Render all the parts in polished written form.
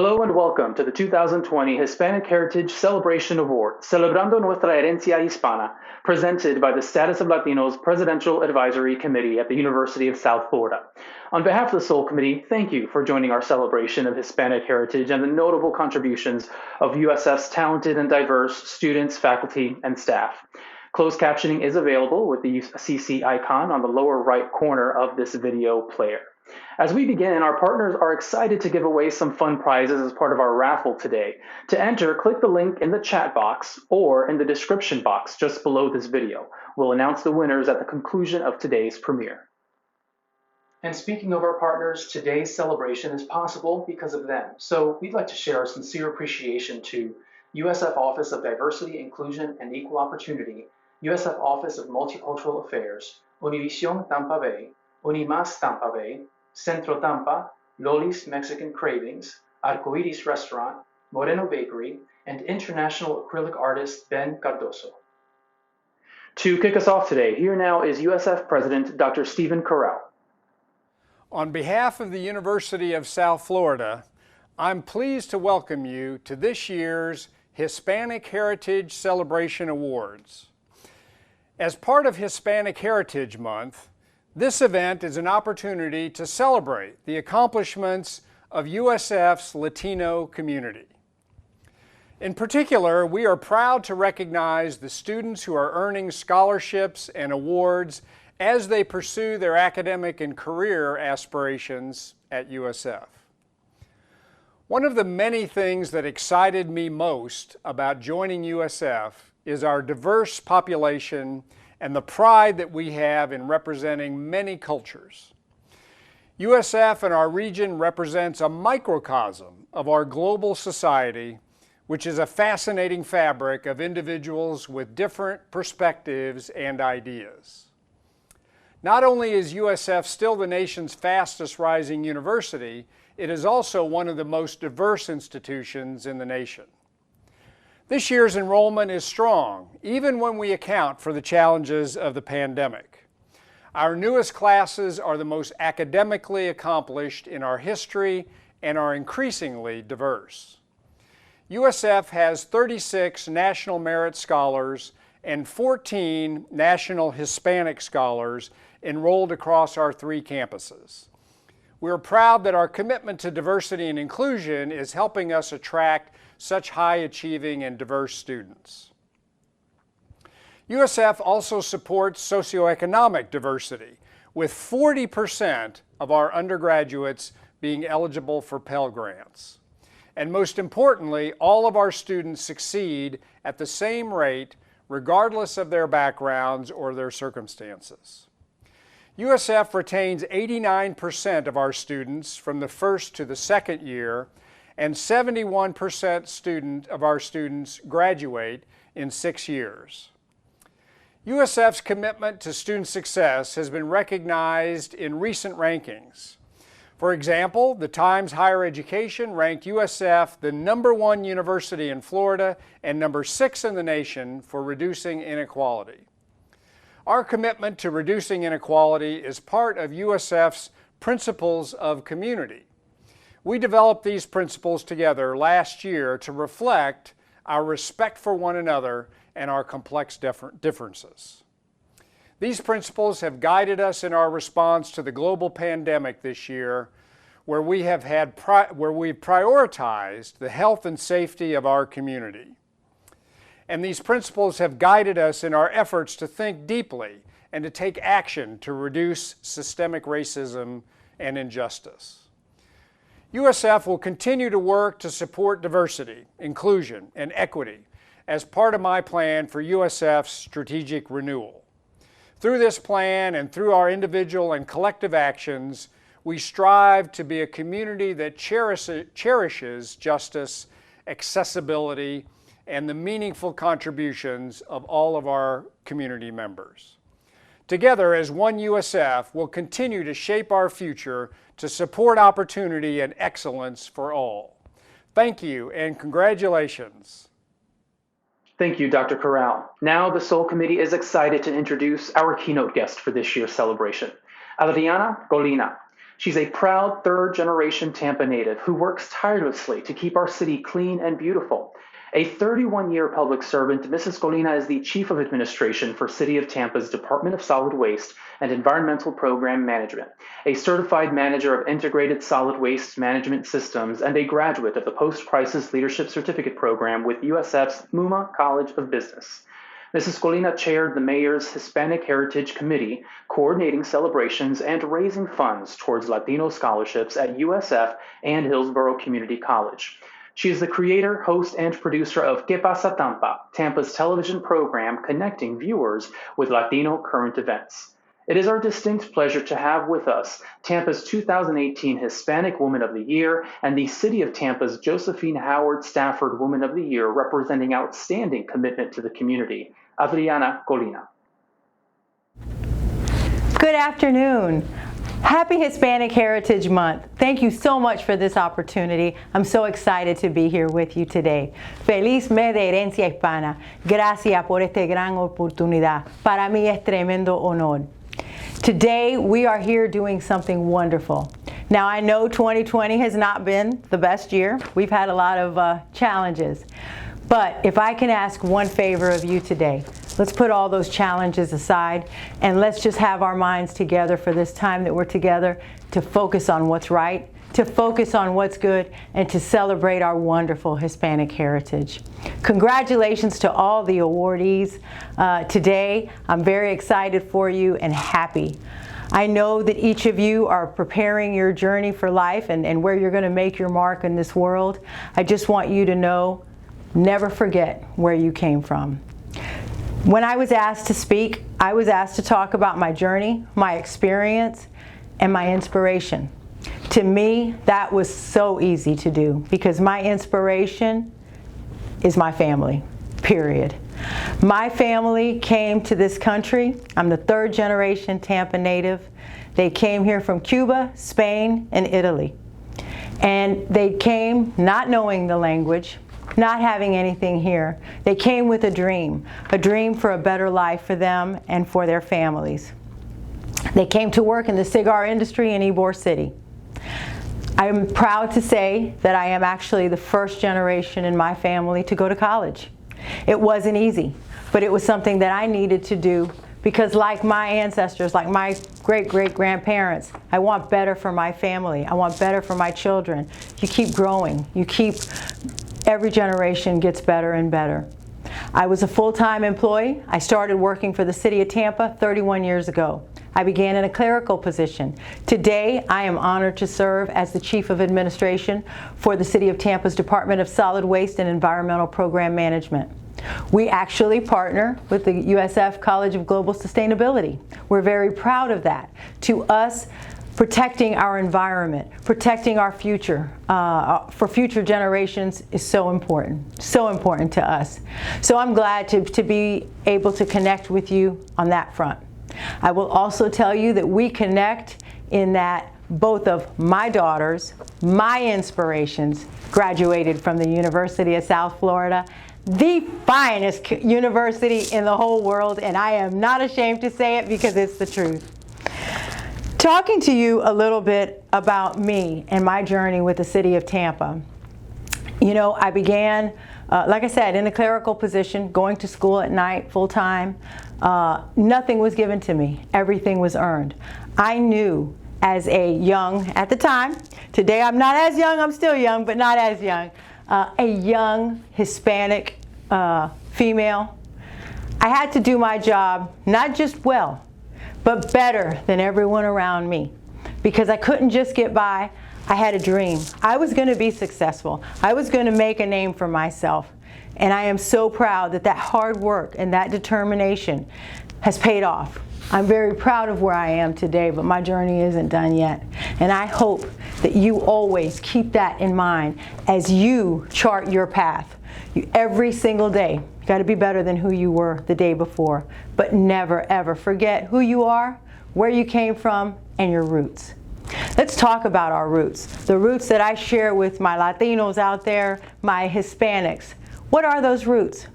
Hello and welcome to the 2020 Hispanic Heritage Celebration Award, Celebrando Nuestra Herencia Hispana, presented by the Status of Latinos Presidential Advisory Committee at the University of South Florida. On behalf of the Soul Committee, thank you for joining our celebration of Hispanic heritage and the notable contributions of USF's talented and diverse students, faculty, and staff. Closed captioning is available with the CC icon on the lower right corner of this video player. As we begin, our partners are excited to give away some fun prizes as part of our raffle today. To enter, click the link in the chat box or in the description box just below this video. We'll announce the winners at the conclusion of today's premiere. And speaking of our partners, today's celebration is possible because of them. So we'd like to share our sincere appreciation to USF Office of Diversity, Inclusion, and Equal Opportunity, USF Office of Multicultural Affairs, Univision Tampa Bay, Unimas Tampa Bay, Centro Tampa, Loli's Mexican Cravings, Arcoiris Restaurant, Moreno Bakery, and international acrylic artist Ben Cardoso. To kick us off today, here now is USF President Dr. Stephen Currall. On behalf of the University of South Florida, I'm pleased to welcome you to this year's Hispanic Heritage Celebration Awards. As part of Hispanic Heritage Month, this event is an opportunity to celebrate the accomplishments of USF's Latino community. In particular, we are proud to recognize the students who are earning scholarships and awards as they pursue their academic and career aspirations at USF. One of the many things that excited me most about joining USF is our diverse population and the pride that we have in representing many cultures. USF and our region represents a microcosm of our global society, which is a fascinating fabric of individuals with different perspectives and ideas. Not only is USF still the nation's fastest rising university, it is also one of the most diverse institutions in the nation. This year's enrollment is strong, even when we account for the challenges of the pandemic. Our newest classes are the most academically accomplished in our history and are increasingly diverse. USF has 36 National Merit Scholars and 14 National Hispanic Scholars enrolled across our 3 campuses. We're proud that our commitment to diversity and inclusion is helping us attract such high-achieving and diverse students. USF also supports socioeconomic diversity, with 40% of our undergraduates being eligible for Pell Grants. And most importantly, all of our students succeed at the same rate, regardless of their backgrounds or their circumstances. USF retains 89% of our students from the first to the second year, and 71% of our students graduate in 6 years. USF's commitment to student success has been recognized in recent rankings. For example, the Times Higher Education ranked USF the #1 university in Florida and #6 in the nation for reducing inequality. Our commitment to reducing inequality is part of USF's Principles of Community. We developed these principles together last year to reflect our respect for one another and our complex differences. These principles have guided us in our response to the global pandemic this year, where we've prioritized the health and safety of our community. And these principles have guided us in our efforts to think deeply and to take action to reduce systemic racism and injustice. USF will continue to work to support diversity, inclusion, and equity as part of my plan for USF's strategic renewal. Through this plan and through our individual and collective actions, we strive to be a community that cherishes justice, accessibility, and the meaningful contributions of all of our community members. Together as one USF, we'll continue to shape our future to support opportunity and excellence for all. Thank you and congratulations. Thank you, Dr. Currall. Now the Soul Committee is excited to introduce our keynote guest for this year's celebration, Adriana Colina. She's a proud third-generation Tampa native who works tirelessly to keep our city clean and beautiful. A 31-year public servant, Mrs. Colina is the Chief of Administration for City of Tampa's Department of Solid Waste and Environmental Program Management, a certified manager of integrated solid waste management systems, and a graduate of the Post-Crisis Leadership Certificate Program with USF's MUMA College of Business. Mrs. Colina chaired the mayor's Hispanic Heritage Committee, coordinating celebrations and raising funds towards Latino scholarships at USF and Hillsborough Community College. She is the creator, host, and producer of Que Pasa Tampa, Tampa's television program connecting viewers with Latino current events. It is our distinct pleasure to have with us Tampa's 2018 Hispanic Woman of the Year and the City of Tampa's Josephine Howard Stafford Woman of the Year, representing outstanding commitment to the community, Adriana Colina. Good afternoon. Happy Hispanic Heritage Month. Thank you so much for this opportunity. I'm so excited to be here with you today. Feliz mes de herencia hispana. Gracias por esta gran oportunidad. Para mí es tremendo honor. Today we are here doing something wonderful. Now I know 2020 has not been the best year. We've had a lot of challenges. But if I can ask one favor of you today, let's put all those challenges aside and let's just have our minds together for this time that we're together to focus on what's right, to focus on what's good, and to celebrate our wonderful Hispanic heritage. Congratulations to all the awardees today. I'm very excited for you and happy. I know that each of you are preparing your journey for life and where you're going to make your mark in this world. I just want you to know, never forget where you came from. When I was asked to speak, I was asked to talk about my journey, my experience, and my inspiration. To me, that was so easy to do because my inspiration is my family, period. My family came to this country. I'm the third generation Tampa native. They came here from Cuba, Spain, and Italy. And they came not knowing the language, not having anything here. They came with a dream for a better life for them and for their families. They came to work in the cigar industry in Ybor City. I'm proud to say that I am actually the first generation in my family to go to college. It wasn't easy, but it was something that I needed to do because like my ancestors, like my great-great-grandparents, I want better for my family. I want better for my children. You keep growing. Every generation gets better and better. I was a full-time employee. I started working for the City of Tampa 31 years ago. I began in a clerical position. Today, I am honored to serve as the Chief of Administration for the City of Tampa's Department of Solid Waste and Environmental Program Management. We actually partner with the USF College of Global Sustainability. We're very proud of that. To us, protecting our environment, protecting our future, for future generations is so important to us. So I'm glad to be able to connect with you on that front. I will also tell you that we connect in that both of my daughters, my inspirations, graduated from the University of South Florida, the finest university in the whole world, and I am not ashamed to say it because it's the truth. Talking to you a little bit about me and my journey with the City of Tampa. You know, I began, like I said, in a clerical position, going to school at night full-time. Nothing was given to me. Everything was earned. I knew as a young, at the time, today I'm not as young, I'm still young, but not as young, a young Hispanic female, I had to do my job not just well, but better than everyone around me. Because I couldn't just get by, I had a dream. I was going to be successful. I was going to make a name for myself. And I am so proud that that hard work and that determination has paid off. I'm very proud of where I am today, but my journey isn't done yet. And I hope that you always keep that in mind as you chart your path. Every single day, you got to be better than who you were the day before. But never, ever forget who you are, where you came from, and your roots. Let's talk about our roots. The roots that I share with my Latinos out there, my Hispanics. What are those roots?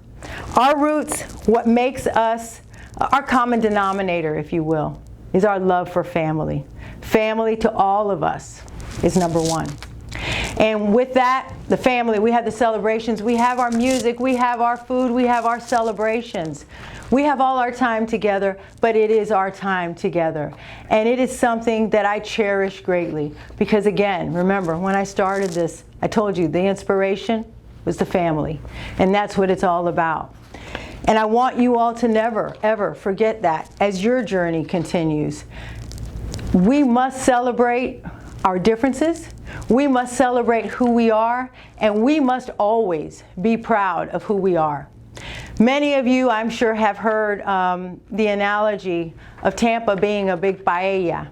Our roots, what makes us, our common denominator, if you will, is our love for family. Family to all of us is number one. And with that, the family, we have the celebrations, we have our music, we have our food, we have our celebrations. We have all our time together, but it is our time together. And it is something that I cherish greatly because, again, remember, when I started this, I told you the inspiration was the family. And that's what it's all about. And I want you all to never, ever forget that as your journey continues. We must celebrate our differences. We must celebrate who we are, and we must always be proud of who we are. Many of you, I'm sure, have heard the analogy of Tampa being a big paella.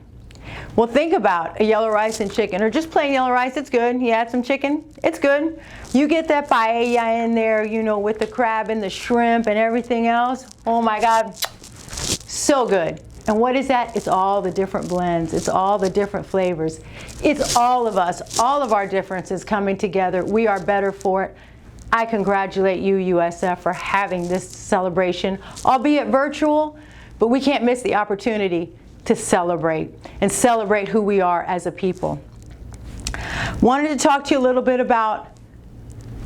Well, think about a yellow rice and chicken, or just plain yellow rice, it's good. You add some chicken, it's good. You get that paella in there, you know, with the crab and the shrimp and everything else. Oh my God, so good. And what is that? It's all the different blends. It's all the different flavors. It's all of us, all of our differences coming together. We are better for it. I congratulate you, USF, for having this celebration, albeit virtual, but we can't miss the opportunity to celebrate and celebrate who we are as a people. Wanted to talk to you a little bit about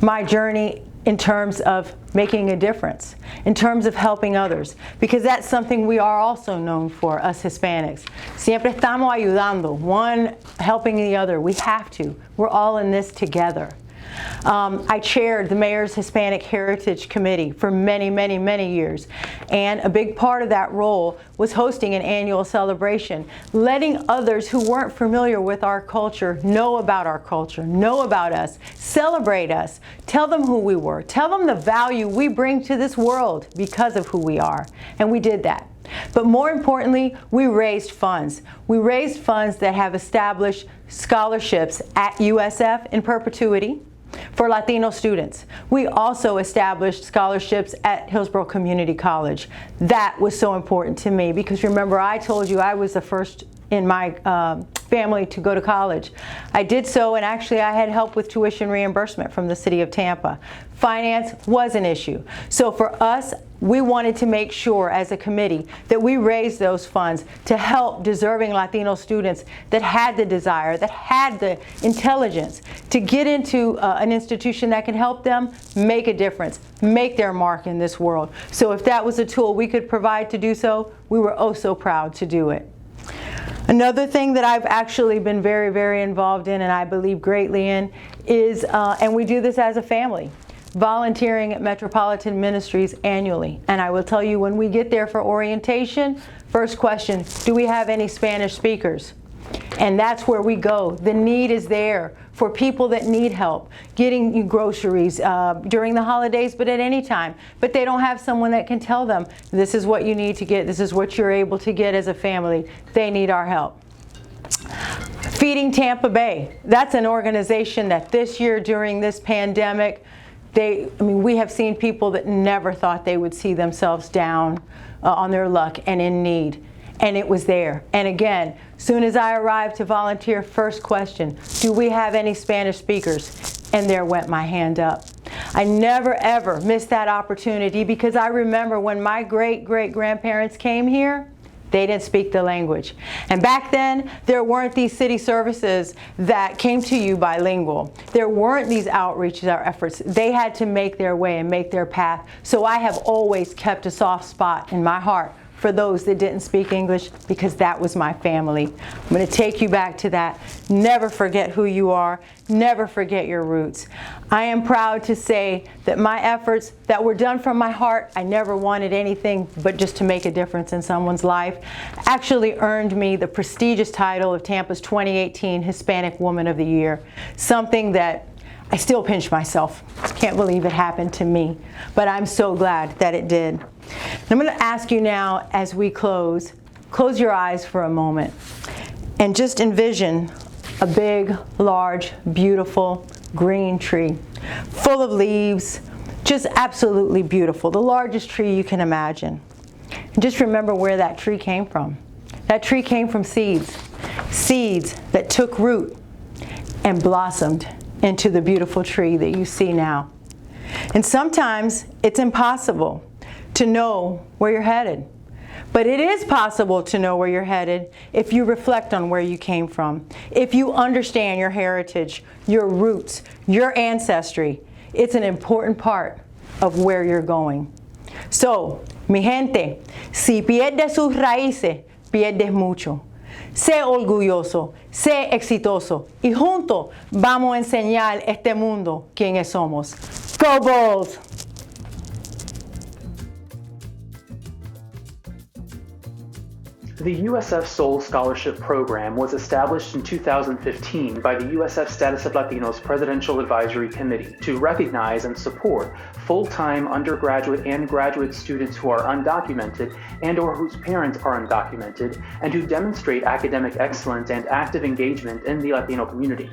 my journey in terms of making a difference, in terms of helping others, because that's something we are also known for, us Hispanics. Siempre estamos ayudando, one helping the other. We have to. We're all in this together. I chaired the Mayor's Hispanic Heritage Committee for many, many, many years. And a big part of that role was hosting an annual celebration, letting others who weren't familiar with our culture know about our culture, know about us, celebrate us, tell them who we were, tell them the value we bring to this world because of who we are. And we did that. But more importantly, we raised funds. We raised funds that have established scholarships at USF in perpetuity for Latino students. We also established scholarships at Hillsborough Community College. That was so important to me because remember, I told you I was the first in my family to go to college. I did so, and actually I had help with tuition reimbursement from the city of Tampa. Finance was an issue. So for us, we wanted to make sure as a committee that we raised those funds to help deserving Latino students that had the desire, that had the intelligence to get into an institution that can help them make a difference, make their mark in this world. So if that was a tool we could provide to do so, we were oh so proud to do it. Another thing that I've actually been very, very involved in and I believe greatly in is, and we do this as a family, volunteering at Metropolitan Ministries annually. And I will tell you, when we get there for orientation, first question, do we have any Spanish speakers? And that's where we go. The need is there for people that need help, getting you groceries during the holidays, but at any time. But they don't have someone that can tell them, this is what you need to get, this is what you're able to get as a family. They need our help. Feeding Tampa Bay. That's an organization that this year during this pandemic, we have seen people that never thought they would see themselves down on their luck and in need. And it was there. And again, soon as I arrived to volunteer, first question, do we have any Spanish speakers? And there went my hand up. I never ever missed that opportunity because I remember when my great-great-grandparents came here, they didn't speak the language. And back then, there weren't these city services that came to you bilingual. There weren't these outreaches or efforts. They had to make their way and make their path. So I have always kept a soft spot in my heart for those that didn't speak English because that was my family. I'm going to take you back to that. Never forget who you are. Never forget your roots. I am proud to say that my efforts that were done from my heart, I never wanted anything but just to make a difference in someone's life, actually earned me the prestigious title of Tampa's 2018 Hispanic Woman of the Year, something that I still pinch myself. Can't believe it happened to me, but I'm so glad that it did. I'm going to ask you now as we close your eyes for a moment and just envision a big, large, beautiful green tree full of leaves, just absolutely beautiful, the largest tree you can imagine. And just remember where that tree came from. That tree came from seeds that took root and blossomed into the beautiful tree that you see now. And sometimes it's impossible to know where you're headed. But it is possible to know where you're headed if you reflect on where you came from, if you understand your heritage, your roots, your ancestry. It's an important part of where you're going. So, mi gente, si pierdes sus raíces, pierdes mucho. Sé orgulloso, sé exitoso y juntos vamos a enseñar este mundo quiénes somos. Go Bulls! The USF Soul Scholarship Program was established in 2015 by the USF Status of Latinos Presidential Advisory Committee to recognize and support full-time undergraduate and graduate students who are undocumented and/or whose parents are undocumented and who demonstrate academic excellence and active engagement in the Latino community.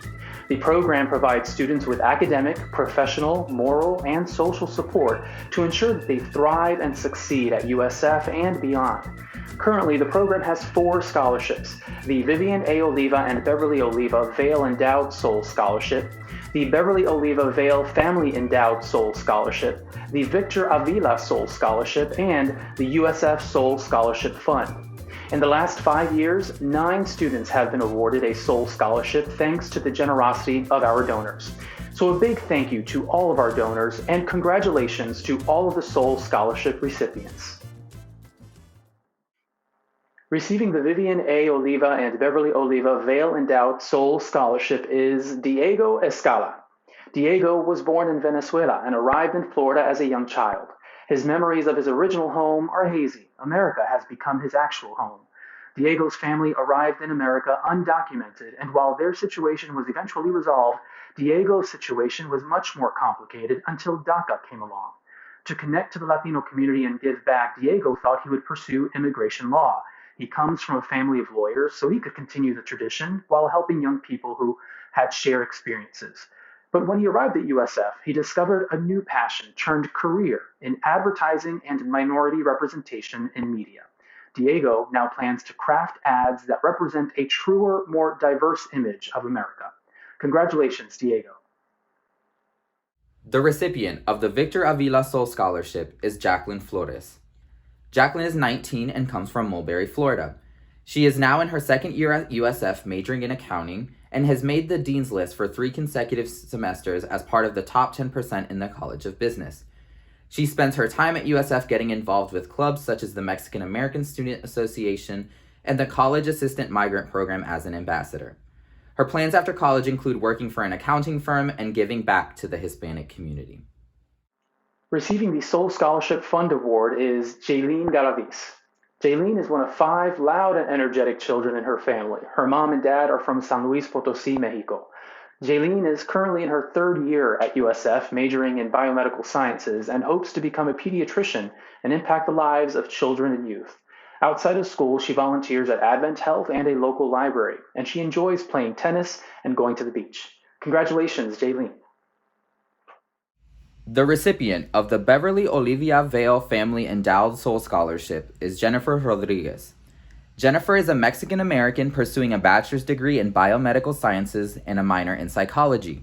The program provides students with academic, professional, moral, and social support to ensure that they thrive and succeed at USF and beyond. Currently, the program has 4 scholarships: the Vivian A. Oliva and Beverly Oliva Vail Endowed Soul Scholarship, the Beverly Oliva Vail Family Endowed Soul Scholarship, the Victor Avila Soul Scholarship, and the USF Soul Scholarship Fund. In the last 5 years, 9 students have been awarded a Soul Scholarship thanks to the generosity of our donors. So a big thank you to all of our donors and congratulations to all of the Soul Scholarship recipients. Receiving the Vivian A. Oliva and Beverly Oliva Vail Endowed Soul Scholarship is Diego Escala. Diego was born in Venezuela and arrived in Florida as a young child. His memories of his original home are hazy. America has become his actual home. Diego's family arrived in America undocumented, and while their situation was eventually resolved, Diego's situation was much more complicated until DACA came along. To connect to the Latino community and give back, Diego thought he would pursue immigration law. He comes from a family of lawyers, so he could continue the tradition while helping young people who had shared experiences. But when he arrived at USF, he discovered a new passion turned career in advertising and minority representation in media. Diego now plans to craft ads that represent a truer, more diverse image of America. Congratulations, Diego. The recipient of the Victor Avila Soul Scholarship is Jacqueline Flores. Jacqueline is 19 and comes from Mulberry, Florida. She is now in her second year at USF majoring in accounting and has made the Dean's List for 3 consecutive semesters as part of the top 10% in the College of Business. She spends her time at USF getting involved with clubs such as the Mexican American Student Association and the College Assistant Migrant Program as an ambassador. Her plans after college include working for an accounting firm and giving back to the Hispanic community. Receiving the Soul Scholarship Fund Award is Jaylene Galaviz. Jaylene is one of 5 loud and energetic children in her family. Her mom and dad are from San Luis Potosí, Mexico. Jaylene is currently in her 3rd year at USF, majoring in biomedical sciences, and hopes to become a pediatrician and impact the lives of children and youth. Outside of school, she volunteers at Advent Health and a local library, and she enjoys playing tennis and going to the beach. Congratulations, Jaylene. The recipient of the Beverly Olivia Vail Family Endowed Soul Scholarship is Jennifer Rodriguez. Jennifer is a Mexican-American pursuing a bachelor's degree in biomedical sciences and a minor in psychology.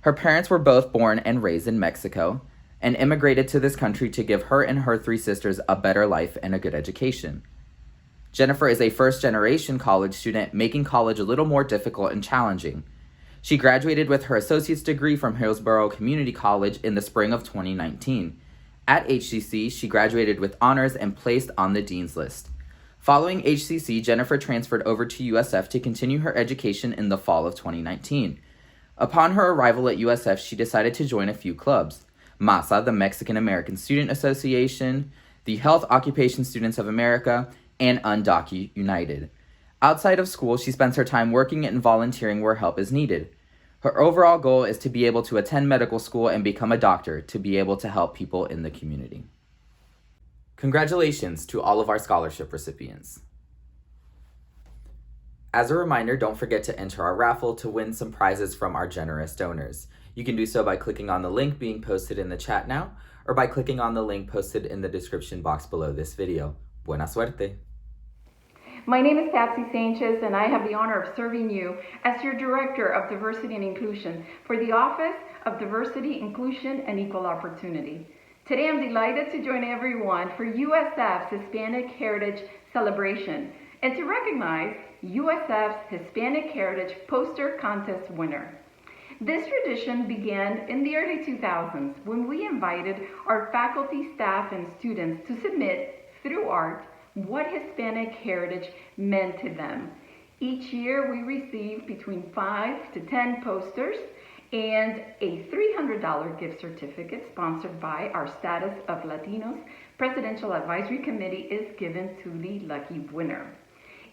Her parents were both born and raised in Mexico and immigrated to this country to give her and her 3 sisters a better life and a good education. Jennifer is a first-generation college student, making college a little more difficult and challenging. She graduated with her associate's degree from Hillsborough Community College in the spring of 2019. At HCC, she graduated with honors and placed on the Dean's List. Following HCC, Jennifer transferred over to USF to continue her education in the fall of 2019. Upon her arrival at USF, she decided to join a few clubs: MASA, the Mexican American Student Association, the Health Occupation Students of America, and Undocu United. Outside of school, she spends her time working and volunteering where help is needed. Her overall goal is to be able to attend medical school and become a doctor to be able to help people in the community. Congratulations to all of our scholarship recipients. As a reminder, don't forget to enter our raffle to win some prizes from our generous donors. You can do so by clicking on the link being posted in the chat now, or by clicking on the link posted in the description box below this video. Buena suerte! My name is Patsy Sanchez, and I have the honor of serving you as your Director of Diversity and Inclusion for the Office of Diversity, Inclusion, and Equal Opportunity. Today I'm delighted to join everyone for USF's Hispanic Heritage Celebration and to recognize USF's Hispanic Heritage Poster Contest winner. This tradition began in the early 2000s when we invited our faculty, staff, and students to submit, through art, what Hispanic heritage meant to them. Each year we receive between 5 to 10 posters and a $300 gift certificate sponsored by our Status of Latinos Presidential Advisory Committee is given to the lucky winner.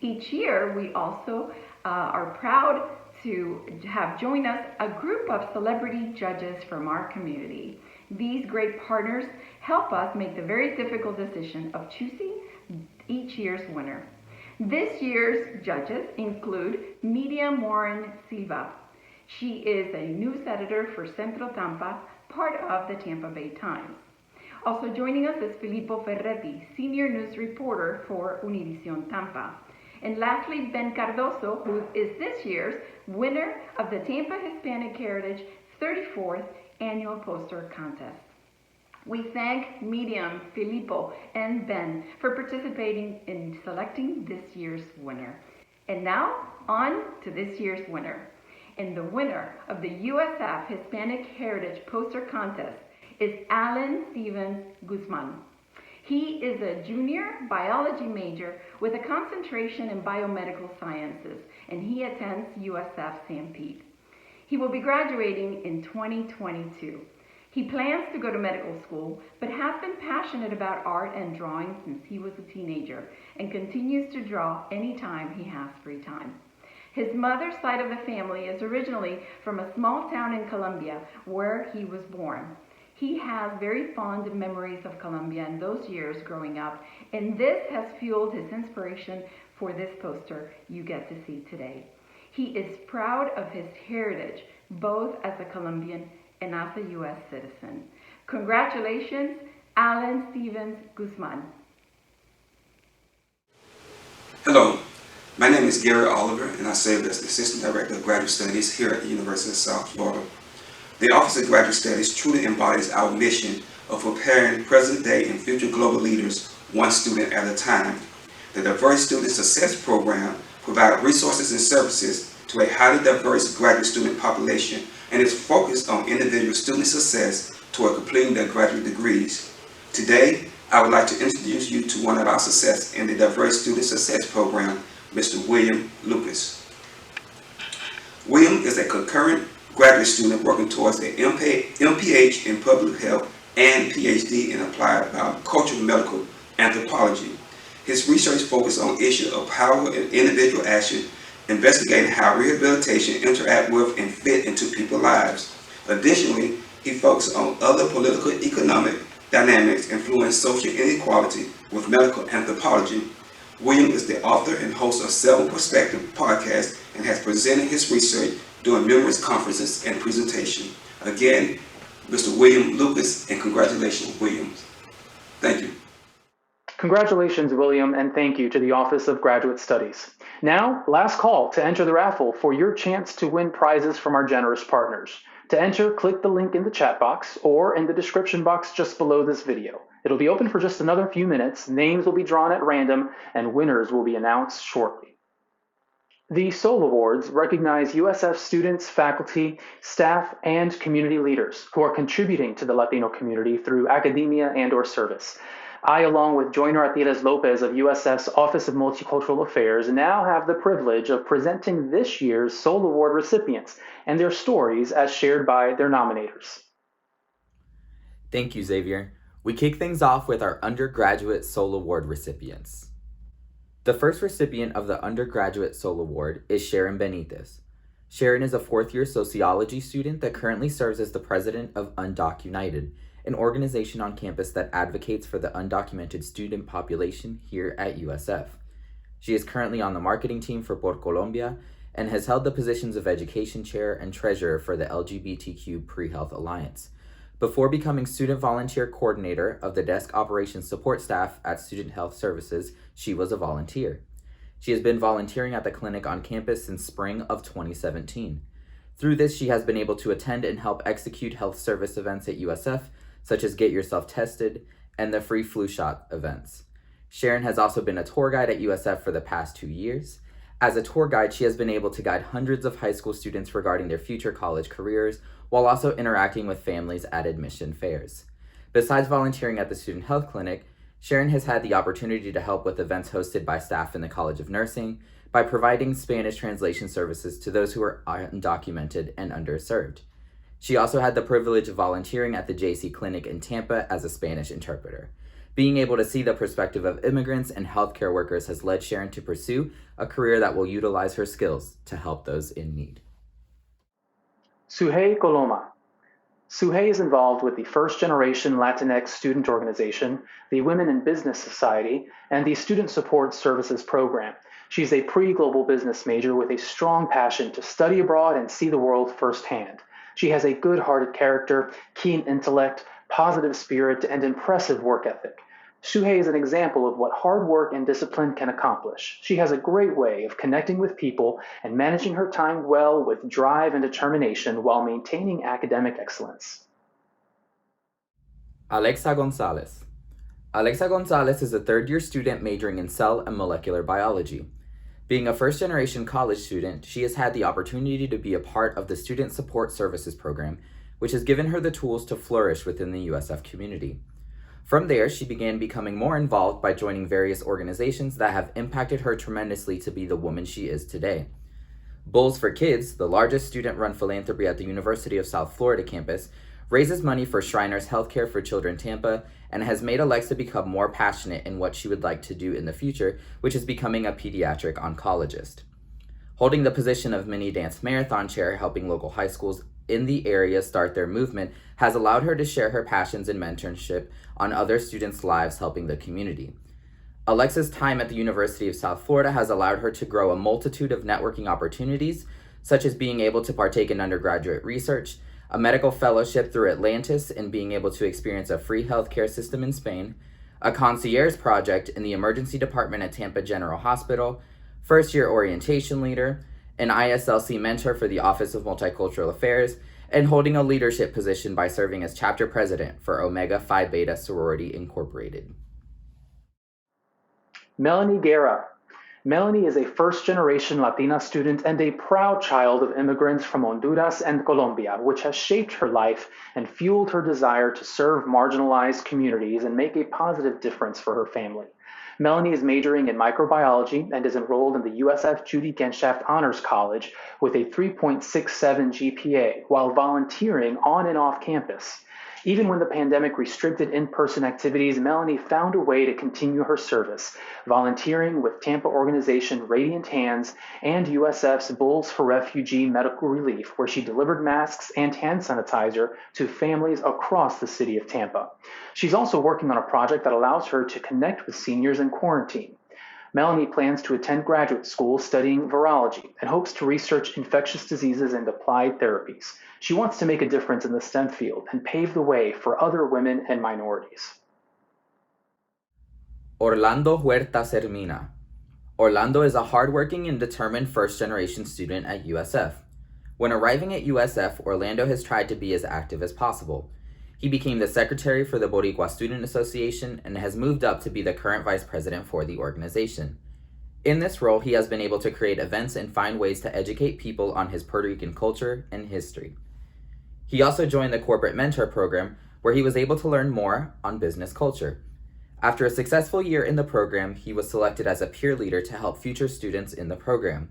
Each year we also are proud to have join us a group of celebrity judges from our community. These great partners help us make the very difficult decision of choosing each year's winner. This year's judges include Mayra Morfin Silva. She is a news editor for Centro Tampa, part of the Tampa Bay Times. Also joining us is Filippo Ferretti, senior news reporter for Univision Tampa. And lastly, Ben Cardoso, who is this year's winner of the Tampa Hispanic Heritage 34th Annual Poster Contest. We thank Miriam, Filippo, and Ben for participating in selecting this year's winner. And now, on to this year's winner. And the winner of the USF Hispanic Heritage Poster Contest is Alan Stevens Guzman. He is a junior biology major with a concentration in biomedical sciences, and he attends USF St. Pete. He will be graduating in 2022. He plans to go to medical school, but has been passionate about art and drawing since he was a teenager, and continues to draw anytime he has free time. His mother's side of the family is originally from a small town in Colombia, where he was born. He has very fond memories of Colombia and those years growing up, and this has fueled his inspiration for this poster you get to see today. He is proud of his heritage, both as a Colombian and as a U.S. citizen. Congratulations, Alan Stevens Guzman. Hello, my name is Gary Oliver, and I serve as the Assistant Director of Graduate Studies here at the University of South Florida. The Office of Graduate Studies truly embodies our mission of preparing present-day and future global leaders one student at a time. The Diverse Student Success Program provides resources and services to a highly diverse graduate student population and is focused on individual student success toward completing their graduate degrees. Today, I would like to introduce you to one of our success in the Diverse Student Success Program, Mr. William Lucas. William is a concurrent graduate student working towards an MPH in public health and PhD in applied cultural medical anthropology. His research focuses on issues of power and individual action, investigating how rehabilitation interact with and fit into people's lives. Additionally, he focuses on other political economic dynamics influence social inequality with medical anthropology. William is the author and host of several Perspective podcasts and has presented his research during numerous conferences and presentations. Again, Mr. William Lucas, and congratulations, William. Thank you. Congratulations, William, and thank you to the Office of Graduate Studies. Now, last call to enter the raffle for your chance to win prizes from our generous partners. To enter, click the link in the chat box or in the description box just below this video. It'll be open for just another few minutes, names will be drawn at random, and winners will be announced shortly. The SOL Awards recognize USF students, faculty, staff, and community leaders who are contributing to the Latino community through academia and/or service. I, along with Joyner Artiles Lopez of USF's Office of Multicultural Affairs, now have the privilege of presenting this year's SOL Award recipients and their stories as shared by their nominators. Thank you, Xavier. We kick things off with our undergraduate SOL Award recipients. The first recipient of the undergraduate SOL Award is Sharon Benitez. Sharon is a fourth-year sociology student that currently serves as the president of Undoc United, an organization on campus that advocates for the undocumented student population here at USF. She is currently on the marketing team for Por Colombia and has held the positions of education chair and treasurer for the LGBTQ Pre-Health Alliance. Before becoming student volunteer coordinator of the desk operations support staff at Student Health Services, she was a volunteer. She has been volunteering at the clinic on campus since spring of 2017. Through this, she has been able to attend and help execute health service events at USF, such as Get Yourself Tested and the free flu shot events. Sharon has also been a tour guide at USF for the past 2 years. As a tour guide, she has been able to guide hundreds of high school students regarding their future college careers, while also interacting with families at admission fairs. Besides volunteering at the Student Health Clinic, Sharon has had the opportunity to help with events hosted by staff in the College of Nursing by providing Spanish translation services to those who are undocumented and underserved. She also had the privilege of volunteering at the JC Clinic in Tampa as a Spanish interpreter. Being able to see the perspective of immigrants and healthcare workers has led Sharon to pursue a career that will utilize her skills to help those in need. Sujey Coloma. Sujey is involved with the First Generation Latinx Student Organization, the Women in Business Society, and the Student Support Services Program. She's a pre-global business major with a strong passion to study abroad and see the world firsthand. She has a good-hearted character, keen intellect, positive spirit, and impressive work ethic. Sujey is an example of what hard work and discipline can accomplish. She has a great way of connecting with people and managing her time well with drive and determination while maintaining academic excellence. Alexa Gonzalez. Alexa Gonzalez is a third-year student majoring in cell and molecular biology. Being a first-generation college student, she has had the opportunity to be a part of the Student Support Services Program, which has given her the tools to flourish within the USF community. From there, she began becoming more involved by joining various organizations that have impacted her tremendously to be the woman she is today. Bulls for Kids, the largest student-run philanthropy at the University of South Florida campus, raises money for Shriners Healthcare for Children Tampa and has made Alexa become more passionate in what she would like to do in the future, which is becoming a pediatric oncologist. Holding the position of mini dance marathon chair, helping local high schools in the area start their movement, has allowed her to share her passions and mentorship on other students' lives, helping the community. Alexa's time at the University of South Florida has allowed her to grow a multitude of networking opportunities, such as being able to partake in undergraduate research, a medical fellowship through Atlantis, and being able to experience a free healthcare system in Spain, a concierge project in the emergency department at Tampa General Hospital, first-year orientation leader, an ISLC mentor for the Office of Multicultural Affairs, and holding a leadership position by serving as chapter president for Omega Phi Beta Sorority Incorporated. Melanie Guerra. Melanie is a first-generation Latina student and a proud child of immigrants from Honduras and Colombia, which has shaped her life and fueled her desire to serve marginalized communities and make a positive difference for her family. Melanie is majoring in microbiology and is enrolled in the USF Judy Genshaft Honors College with a 3.67 GPA while volunteering on and off campus. Even when the pandemic restricted in-person activities, Melanie found a way to continue her service, volunteering with Tampa organization Radiant Hands and USF's Bulls for Refugee Medical Relief, where she delivered masks and hand sanitizer to families across the city of Tampa. She's also working on a project that allows her to connect with seniors in quarantine. Melanie plans to attend graduate school studying virology and hopes to research infectious diseases and applied therapies. She wants to make a difference in the STEM field and pave the way for other women and minorities. Orlando Huertas-Hermina. Orlando is a hardworking and determined first-generation student at USF. When arriving at USF, Orlando has tried to be as active as possible. He became the secretary for the Boricua Student Association and has moved up to be the current vice president for the organization. In this role, he has been able to create events and find ways to educate people on his Puerto Rican culture and history. He also joined the Corporate Mentor Program, where he was able to learn more on business culture. After a successful year in the program, he was selected as a peer leader to help future students in the program.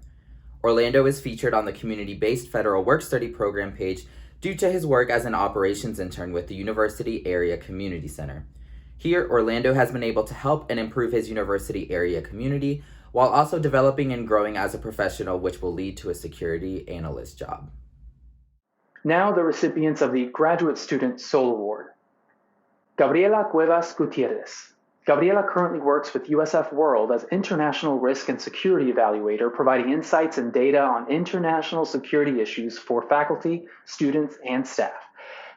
Orlando is featured on the community-based Federal Work Study Program page due to his work as an operations intern with the University Area Community Center. Here, Orlando has been able to help and improve his university area community while also developing and growing as a professional, which will lead to a security analyst job. Now the recipients of the Graduate Student Soul Award. Gabriela Cuevas Gutierrez. Gabriela currently works with USF World as International Risk and Security Evaluator, providing insights and data on international security issues for faculty, students, and staff.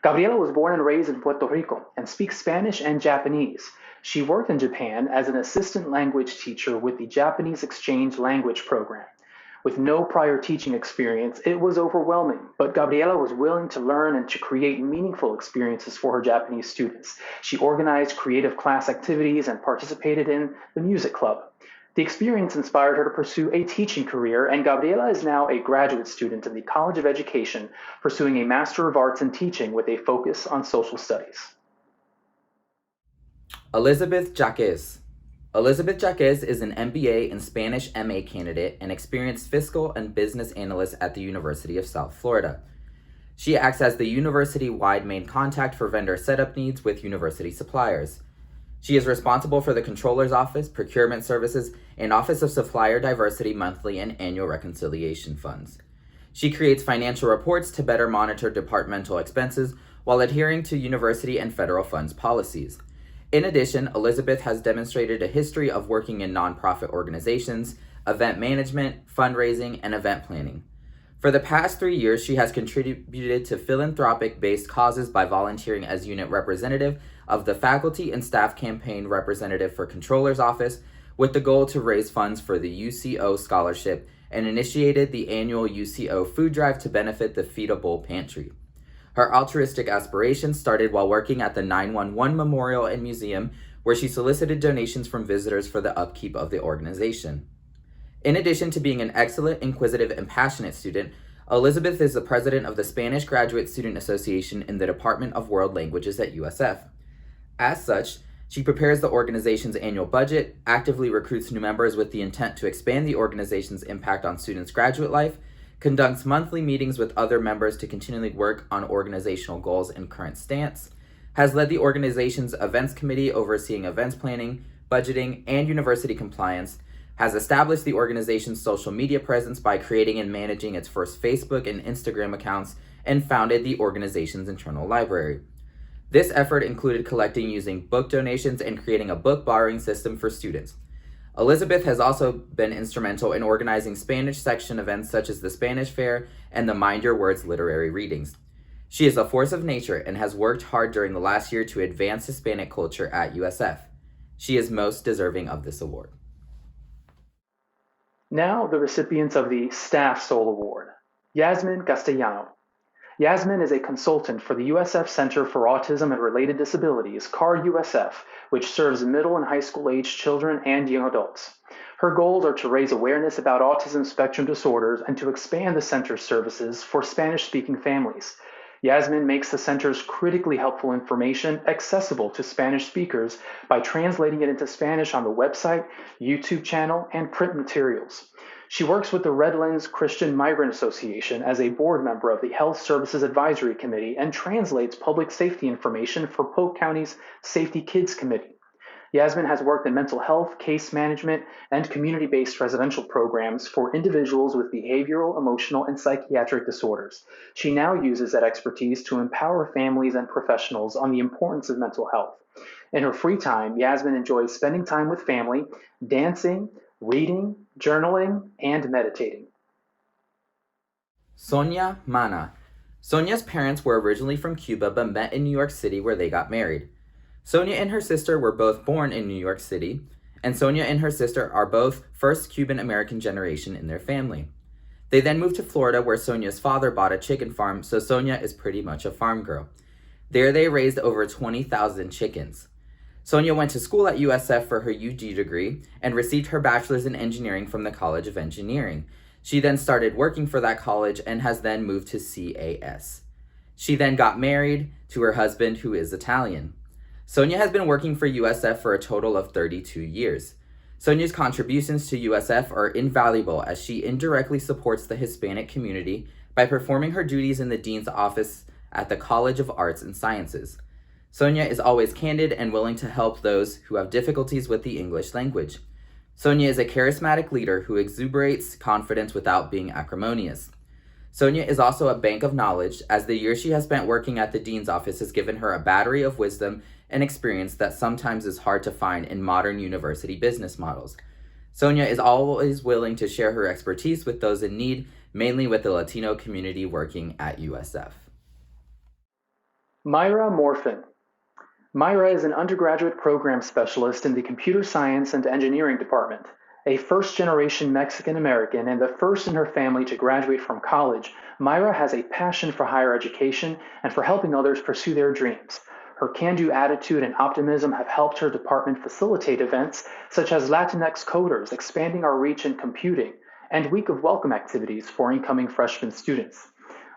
Gabriela was born and raised in Puerto Rico and speaks Spanish and Japanese. She worked in Japan as an assistant language teacher with the Japanese Exchange Language Program. With no prior teaching experience, it was overwhelming, but Gabriela was willing to learn and to create meaningful experiences for her Japanese students. She organized creative class activities and participated in the music club. The experience inspired her to pursue a teaching career, and Gabriela is now a graduate student in the College of Education, pursuing a Master of Arts in Teaching with a focus on social studies. Elizabeth Jaquez. Elizabeth Jaquez is an MBA and Spanish MA candidate and experienced fiscal and business analyst at the University of South Florida. She acts as the university-wide main contact for vendor setup needs with university suppliers. She is responsible for the Controller's Office, Procurement Services, and Office of Supplier Diversity monthly and annual reconciliation funds. She creates financial reports to better monitor departmental expenses while adhering to university and federal funds policies. In addition, Elizabeth has demonstrated a history of working in nonprofit organizations, event management, fundraising, and event planning. For the past 3 years, she has contributed to philanthropic-based causes by volunteering as unit representative of the Faculty and Staff Campaign Representative for Controller's Office, with the goal to raise funds for the UCO Scholarship, and initiated the annual UCO food drive to benefit the Feedable Pantry. Her altruistic aspirations started while working at the 911 Memorial and Museum, where she solicited donations from visitors for the upkeep of the organization. In addition to being an excellent, inquisitive, and passionate student, Elizabeth is the president of the Spanish Graduate Student Association in the Department of World Languages at USF. As such, she prepares the organization's annual budget, actively recruits new members with the intent to expand the organization's impact on students' graduate life, conducts monthly meetings with other members to continually work on organizational goals and current stance, has led the organization's events committee overseeing events planning, budgeting, and university compliance, has established the organization's social media presence by creating and managing its first Facebook and Instagram accounts, and founded the organization's internal library. This effort included collecting using book donations and creating a book borrowing system for students. Elizabeth has also been instrumental in organizing Spanish section events such as the Spanish Fair and the Mind Your Words literary readings. She is a force of nature and has worked hard during the last year to advance Hispanic culture at USF. She is most deserving of this award. Now, the recipients of the Staff Soul Award. Yazmin Castellano. Yazmin is a consultant for the USF Center for Autism and Related Disabilities, CAR-USF, which serves middle and high school-aged children and young adults. Her goals are to raise awareness about autism spectrum disorders and to expand the center's services for Spanish-speaking families. Yazmin makes the center's critically helpful information accessible to Spanish speakers by translating it into Spanish on the website, YouTube channel, and print materials. She works with the Redlands Christian Migrant Association as a board member of the Health Services Advisory Committee and translates public safety information for Polk County's Safety Kids Committee. Yazmin has worked in mental health, case management, and community-based residential programs for individuals with behavioral, emotional, and psychiatric disorders. She now uses that expertise to empower families and professionals on the importance of mental health. In her free time, Yazmin enjoys spending time with family, dancing, reading, journaling, and meditating. Sonia Mana. Sonia's parents were originally from Cuba but met in New York City where they got married. Sonia and her sister were both born in New York City, and Sonia and her sister are both first Cuban-American generation in their family. They then moved to Florida where Sonia's father bought a chicken farm, so Sonia is pretty much a farm girl. There they raised over 20,000 chickens. Sonia went to school at USF for her UG degree and received her bachelor's in engineering from the College of Engineering. She then started working for that college and has then moved to CAS. She then got married to her husband, who is Italian. Sonia has been working for USF for a total of 32 years. Sonia's contributions to USF are invaluable as she indirectly supports the Hispanic community by performing her duties in the Dean's Office at the College of Arts and Sciences. Sonia is always candid and willing to help those who have difficulties with the English language. Sonia is a charismatic leader who exuberates confidence without being acrimonious. Sonia is also a bank of knowledge, as the year she has spent working at the Dean's Office has given her a battery of wisdom and experience that sometimes is hard to find in modern university business models. Sonia is always willing to share her expertise with those in need, mainly with the Latino community working at USF. Mayra Morfin. Mayra is an undergraduate program specialist in the Computer Science and Engineering Department. A first-generation Mexican-American and the first in her family to graduate from college, Mayra has a passion for higher education and for helping others pursue their dreams. Her can-do attitude and optimism have helped her department facilitate events such as Latinx Coders, expanding our reach in computing, and Week of Welcome activities for incoming freshman students.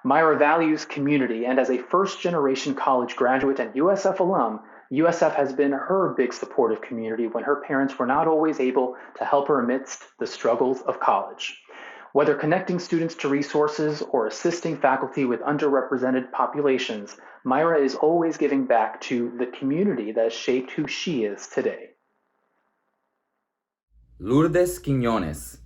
Mayra values community, and as a first-generation college graduate and USF alum, USF has been her big supportive community when her parents were not always able to help her amidst the struggles of college. Whether connecting students to resources or assisting faculty with underrepresented populations, Mayra is always giving back to the community that has shaped who she is today. Lourdes Quiñones.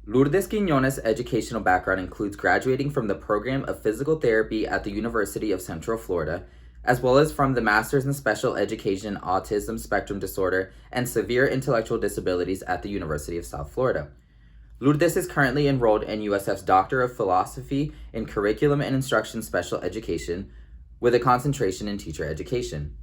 Lourdes Quiñones' educational background includes graduating from the program of physical therapy at the University of Central Florida, as well as from the Master's in Special Education, Autism Spectrum Disorder, and Severe Intellectual Disabilities at the University of South Florida. Lourdes is currently enrolled in USF's Doctor of Philosophy in Curriculum and Instruction Special Education, with a concentration in teacher education.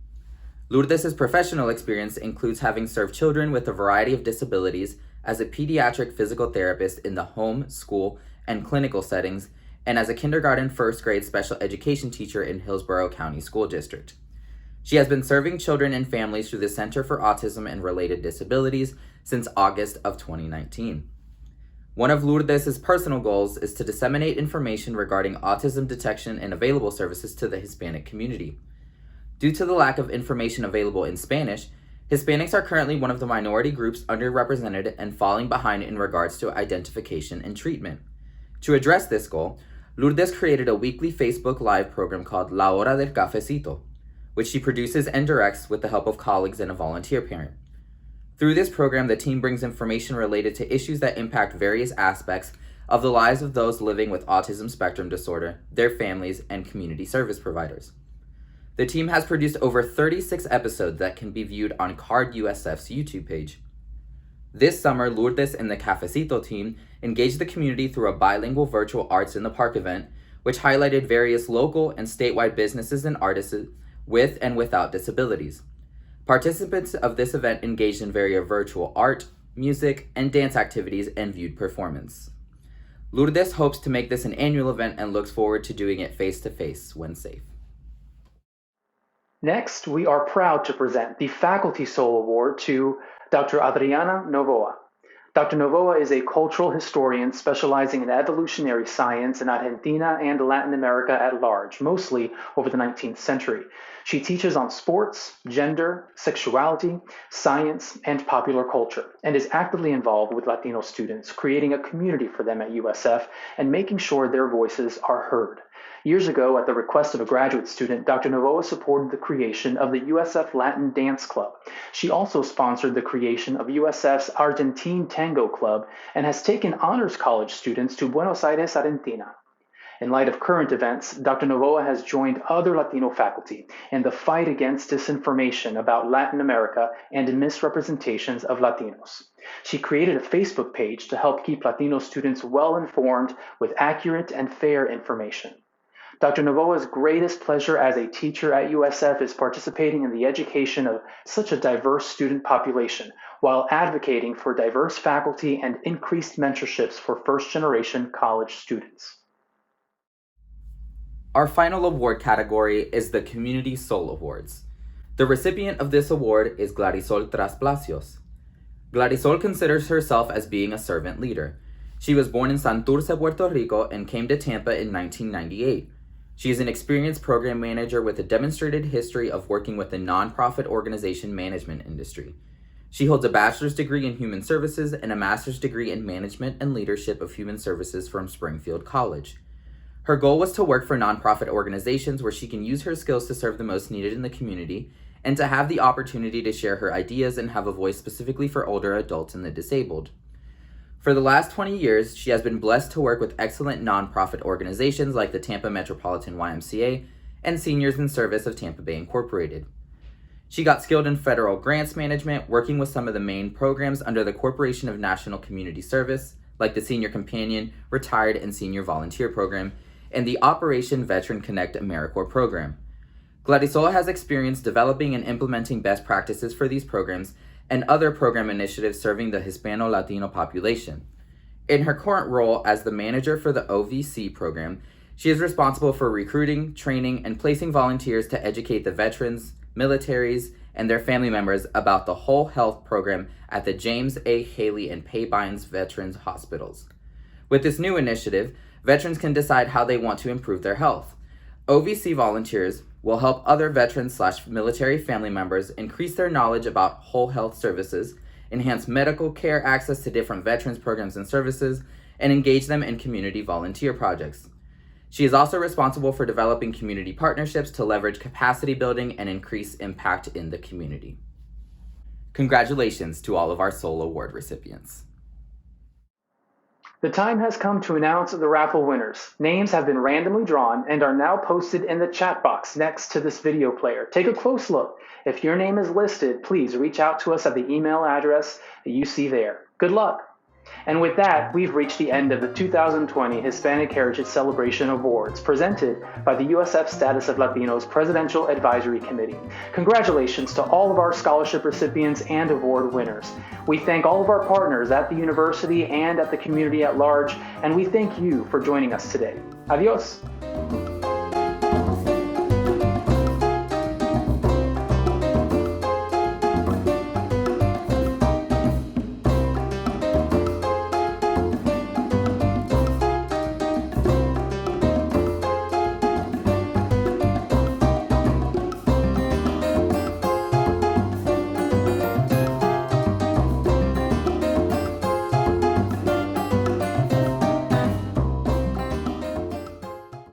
Lourdes' professional experience includes having served children with a variety of disabilities as a pediatric physical therapist in the home, school, and clinical settings, and as a kindergarten first grade special education teacher in Hillsborough County School District. She has been serving children and families through the Center for Autism and Related Disabilities since August of 2019. One of Lourdes' personal goals is to disseminate information regarding autism detection and available services to the Hispanic community. Due to the lack of information available in Spanish, Hispanics are currently one of the minority groups underrepresented and falling behind in regards to identification and treatment. To address this goal, Lourdes created a weekly Facebook Live program called La Hora del Cafecito, which she produces and directs with the help of colleagues and a volunteer parent. Through this program, the team brings information related to issues that impact various aspects of the lives of those living with autism spectrum disorder, their families, and community service providers. The team has produced over 36 episodes that can be viewed on CARD USF's YouTube page. This summer, Lourdes and the Cafecito team engaged the community through a bilingual virtual Arts in the Park event, which highlighted various local and statewide businesses and artists with and without disabilities. Participants of this event engaged in various virtual art, music, and dance activities and viewed performance. Lourdes hopes to make this an annual event and looks forward to doing it face-to-face when safe. Next, we are proud to present the Faculty Soul Award to Dr. Adriana Novoa. Dr. Novoa is a cultural historian specializing in evolutionary science in Argentina and Latin America at large, mostly over the 19th century. She teaches on sports, gender, sexuality, science, and popular culture, and is actively involved with Latino students, creating a community for them at USF and making sure their voices are heard. Years ago, at the request of a graduate student, Dr. Novoa supported the creation of the USF Latin Dance Club. She also sponsored the creation of USF's Argentine Tango Club and has taken honors college students to Buenos Aires, Argentina. In light of current events, Dr. Novoa has joined other Latino faculty in the fight against disinformation about Latin America and misrepresentations of Latinos. She created a Facebook page to help keep Latino students well informed with accurate and fair information. Dr. Novoa's greatest pleasure as a teacher at USF is participating in the education of such a diverse student population while advocating for diverse faculty and increased mentorships for first-generation college students. Our final award category is the Community Soul Awards. The recipient of this award is Glarisol Traspalacios. Glarisol considers herself as being a servant leader. She was born in Santurce, Puerto Rico, and came to Tampa in 1998. She is an experienced program manager with a demonstrated history of working with the nonprofit organization management industry. She holds a bachelor's degree in human services and a master's degree in management and leadership of human services from Springfield College. Her goal was to work for nonprofit organizations where she can use her skills to serve the most needed in the community and to have the opportunity to share her ideas and have a voice specifically for older adults and the disabled. For the last 20 years, she has been blessed to work with excellent nonprofit organizations like the Tampa Metropolitan YMCA and Seniors in Service of Tampa Bay Incorporated. She got skilled in federal grants management, working with some of the main programs under the Corporation of National Community Service, like the Senior Companion, Retired, and Senior Volunteer Program, and the Operation Veteran Connect AmeriCorps program. Glarisol has experience developing and implementing best practices for these programs and other program initiatives serving the Hispano-Latino population. In her current role as the manager for the OVC program, she is responsible for recruiting, training, and placing volunteers to educate the veterans, militaries, and their family members about the whole health program at the James A. Haley and Paybines Veterans Hospitals. With this new initiative, veterans can decide how they want to improve their health. OVC volunteers will help other veterans/military family members increase their knowledge about whole health services, enhance medical care access to different veterans programs and services, and engage them in community volunteer projects. She is also responsible for developing community partnerships to leverage capacity building and increase impact in the community. Congratulations to all of our Soul Award recipients. The time has come to announce the raffle winners. Names have been randomly drawn and are now posted in the chat box next to this video player. Take a close look. If your name is listed, please reach out to us at the email address that you see there. Good luck. And with that, we've reached the end of the 2020 Hispanic Heritage Celebration Awards presented by the USF Status of Latinos Presidential Advisory Committee. Congratulations to all of our scholarship recipients and award winners. We thank all of our partners at the university and at the community at large, and we thank you for joining us today. Adios.